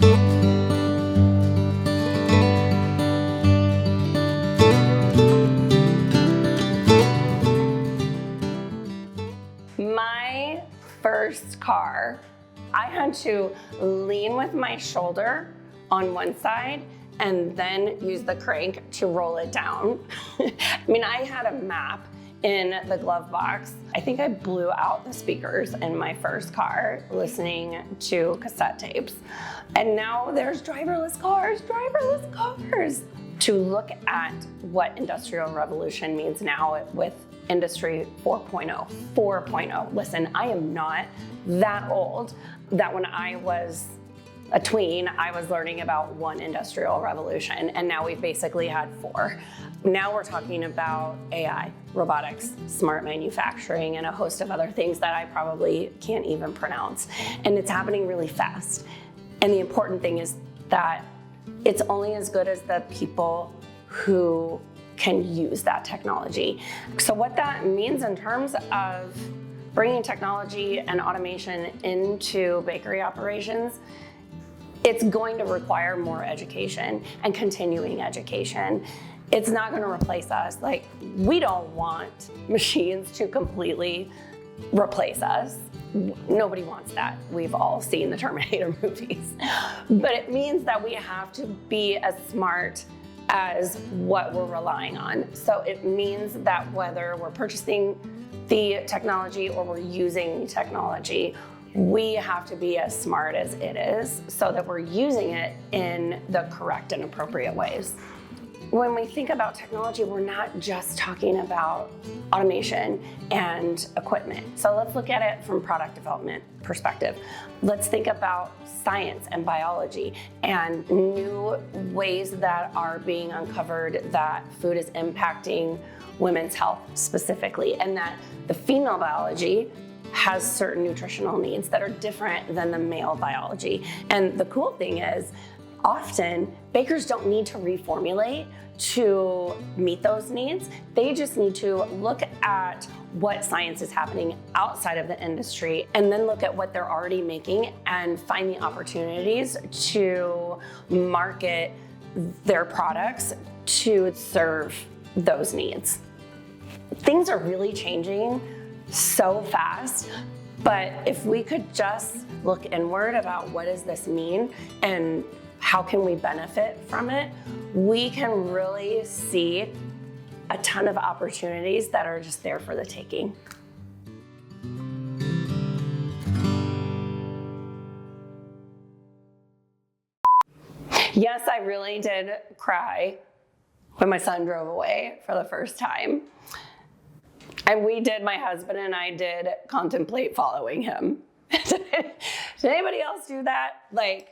My first car, I had to lean with my shoulder on one side and then use the crank to roll it down. I mean, I had a map in the glove box. I think I blew out the speakers in my first car listening to cassette tapes. And now there's driverless cars. To look at what Industrial Revolution means now with Industry 4.0. Listen, I am not that old that when I was a tween, I was learning about one industrial revolution, and now we've basically had 4. Now we're talking about AI, robotics, smart manufacturing, and a host of other things that I probably can't even pronounce. And it's happening really fast. And the important thing is that it's only as good as the people who can use that technology. So what that means in terms of bringing technology and automation into bakery operations, it's going to require more education and continuing education. It's not going to replace us. Like, we don't want machines to completely replace us. Nobody wants that. We've all seen the Terminator movies. But it means that we have to be as smart as what we're relying on. So it means that whether we're purchasing the technology or we're using the technology, we have to be as smart as it is so that we're using it in the correct and appropriate ways. When we think about technology, we're not just talking about automation and equipment. So let's look at it from product development perspective. Let's think about science and biology and new ways that are being uncovered that food is impacting women's health specifically, and that the female biology has certain nutritional needs that are different than the male biology. And the cool thing is, often bakers don't need to reformulate to meet those needs. They just need to look at what science is happening outside of the industry and then look at what they're already making and find the opportunities to market their products to serve those needs. Things are really changing so fast, but if we could just look inward about what does this mean and how can we benefit from it, we can really see a ton of opportunities that are just there for the taking. Yes, I really did cry when my son drove away for the first time. And my husband and I did contemplate following him. Did anybody else do that? Like,